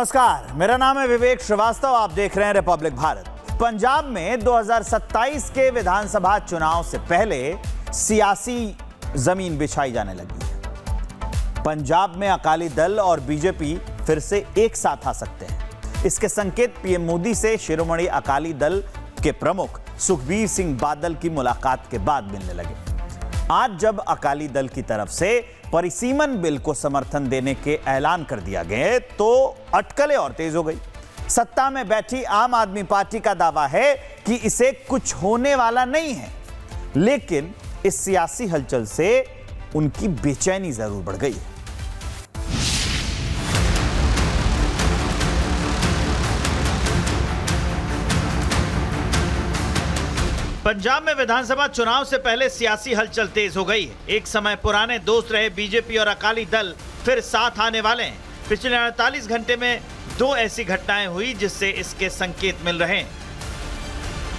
नमस्कार, मेरा नाम है विवेक श्रीवास्तव। आप देख रहे हैं रिपब्लिक भारत। पंजाब में 2027 के विधानसभा चुनाव से पहले सियासी जमीन बिछाई जाने लगी है। पंजाब में अकाली दल और बीजेपी फिर से एक साथ आ सकते हैं। इसके संकेत पीएम मोदी से शिरोमणि अकाली दल के प्रमुख सुखबीर सिंह बादल की मुलाकात के बाद मिलने लगे। आज जब अकाली दल की तरफ से परिसीमन बिल को समर्थन देने के ऐलान कर दिया गया तो अटकलें और तेज हो गई। सत्ता में बैठी आम आदमी पार्टी का दावा है कि इसे कुछ होने वाला नहीं है, लेकिन इस सियासी हलचल से उनकी बेचैनी जरूर बढ़ गई है। पंजाब में विधानसभा चुनाव से पहले सियासी हलचल तेज हो गई है। एक समय पुराने दोस्त रहे बीजेपी और अकाली दल फिर साथ आने वाले हैं। पिछले 48 घंटे में दो ऐसी घटनाएं हुई जिससे इसके संकेत मिल रहे हैं।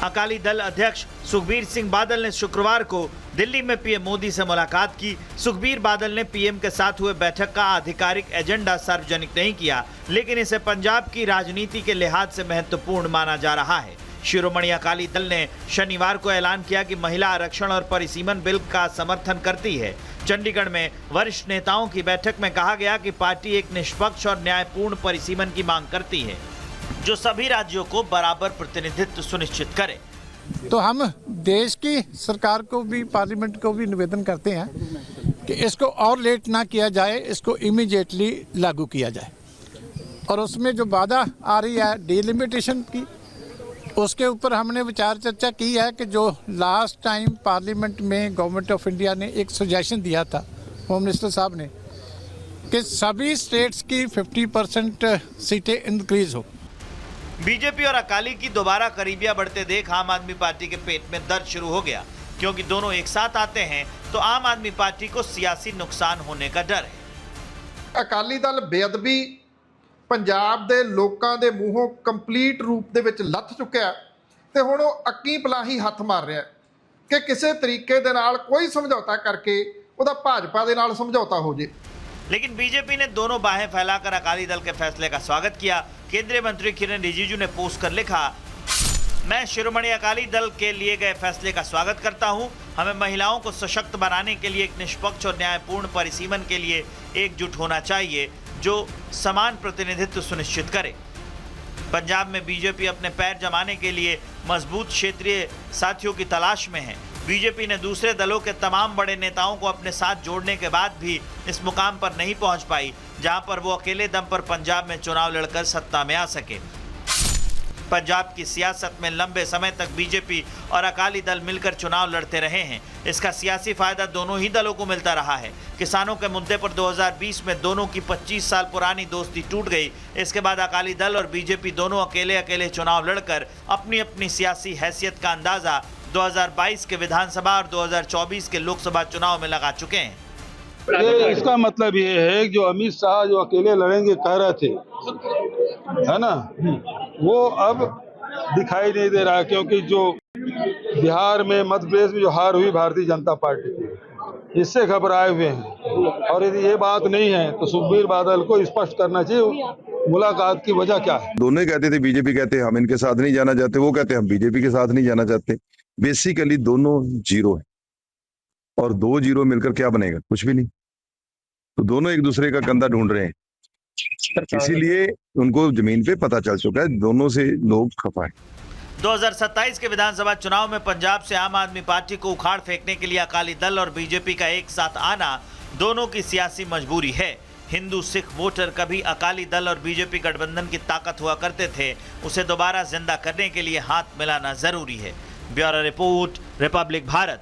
अकाली दल अध्यक्ष सुखबीर सिंह बादल ने शुक्रवार को दिल्ली में पीएम मोदी से मुलाकात की। सुखबीर बादल ने पीएम के साथ हुए बैठक का आधिकारिक एजेंडा सार्वजनिक नहीं किया, लेकिन इसे पंजाब की राजनीति के लिहाज से महत्वपूर्ण माना जा रहा है। शिरोमणि अकाली दल ने शनिवार को ऐलान किया कि महिला आरक्षण और परिसीमन बिल का समर्थन करती है। चंडीगढ़ में वरिष्ठ नेताओं की बैठक में कहा गया कि पार्टी एक निष्पक्ष और न्यायपूर्ण परिसीमन की मांग करती है, जो सभी राज्यों को बराबर प्रतिनिधित्व सुनिश्चित करे। तो हम देश की सरकार को भी, पार्लियामेंट को भी निवेदन करते हैं कि इसको और लेट ना किया जाए, इसको इमीडिएटली लागू किया जाए। और उसमें जो बाधा आ रही है डिलिमिटेशन की, उसके ऊपर हमने विचार चर्चा की है कि जो लास्ट टाइम पार्लियामेंट में गवर्नमेंट ऑफ इंडिया ने एक सजेशन दिया था, होम मिनिस्टर साहब ने, कि सभी स्टेट्स की 50% सीटें इंक्रीज हो। बीजेपी और अकाली की दोबारा करीबियां बढ़ते देख आम आदमी पार्टी के पेट में दर्द शुरू हो गया, क्योंकि दोनों एक साथ आते हैं तो आम आदमी पार्टी को सियासी नुकसान होने का डर है। अकाली दल बेअदबी ਪੰਜਾਬ ਦੇ ਲੋਕਾਂ ਦੇ ਮੂੰਹੋਂ ਕੰਪਲੀਟ ਰੂਪ ਦੇ ਵਿੱਚ ਲੱਥ ਚੁੱਕਿਆ ਤੇ ਹੁਣ ਉਹ ਅੱਕੀ ਪਲਾਹੀ ਹੱਥ ਮਾਰ ਰਿਹਾ ਕਿ ਕਿਸੇ ਤਰੀਕੇ ਦੇ ਨਾਲ ਕੋਈ ਸਮਝੌਤਾ ਕਰਕੇ ਉਹਦਾ ਭਾਜਪਾ ਦੇ ਨਾਲ ਸਮਝੌਤਾ ਹੋ ਜੇ। लेकिन बीजेपी ने दोनों बाहें फैलाकर अकाली दल के फैसले का स्वागत किया। केंद्रीय मंत्री किरण रिजिजू ने पोस्ट कर लिखा, मैं शिरोमणि अकाली दल के लिए गए फैसले का स्वागत करता हूं। हमें महिलाओं को सशक्त बनाने के लिए एक निष्पक्ष और न्यायपूर्ण परिसीमन के लिए एकजुट होना चाहिए, जो समान प्रतिनिधित्व सुनिश्चित करे। पंजाब में बीजेपी अपने पैर जमाने के लिए मजबूत क्षेत्रीय साथियों की तलाश में है। बीजेपी ने दूसरे दलों के तमाम बड़े नेताओं को अपने साथ जोड़ने के बाद भी इस मुकाम पर नहीं पहुंच पाई, जहां पर वो अकेले दम पर पंजाब में चुनाव लड़कर सत्ता में आ सके। पंजाब की सियासत में लंबे समय तक बीजेपी और अकाली दल मिलकर चुनाव लड़ते रहे हैं। इसका सियासी फायदा दोनों ही दलों को मिलता रहा है। किसानों के मुद्दे पर 2020 में दोनों की 25 साल पुरानी दोस्ती टूट गई। इसके बाद अकाली दल और बीजेपी दोनों अकेले अकेले चुनाव लड़कर अपनी अपनी सियासी हैसियत का अंदाजा 2022 के विधानसभा और 2024 के लोकसभा चुनाव में लगा चुके हैं। इसका मतलब ये है कि जो अमित शाह जो अकेले लड़ेंगे कह रहे थे, है ना, वो अब दिखाई नहीं दे रहा, क्योंकि जो बिहार में, मध्य प्रदेश में जो हार हुई भारतीय जनता पार्टी की, इससे घबराए हुए हैं। और यदि ये बात नहीं है तो सुखबीर बादल को स्पष्ट करना चाहिए मुलाकात की वजह क्या है। दोनों ही कहते थे, बीजेपी कहते हम इनके साथ नहीं जाना चाहते, वो कहते हम बीजेपी के साथ नहीं जाना चाहते। बेसिकली दोनों जीरो है, और दो जीरो मिलकर क्या बनेगा? कुछ भी नहीं। तो दोनों एक दूसरे का कंधा ढूंढ रहे हैं, इसीलिए उनको जमीन पे पता चल चुका है, दोनों से लोग खफा है। 2027 के विधानसभा चुनाव में पंजाब से आम आदमी पार्टी को उखाड़ फेंकने के लिए अकाली दल और बीजेपी का एक साथ आना दोनों की सियासी मजबूरी है। हिंदू सिख वोटर कभी अकाली दल और बीजेपी गठबंधन की ताकत हुआ करते थे, उसे दोबारा जिंदा करने के लिए हाथ मिलाना जरूरी है। Bureau report, Republic Bharat.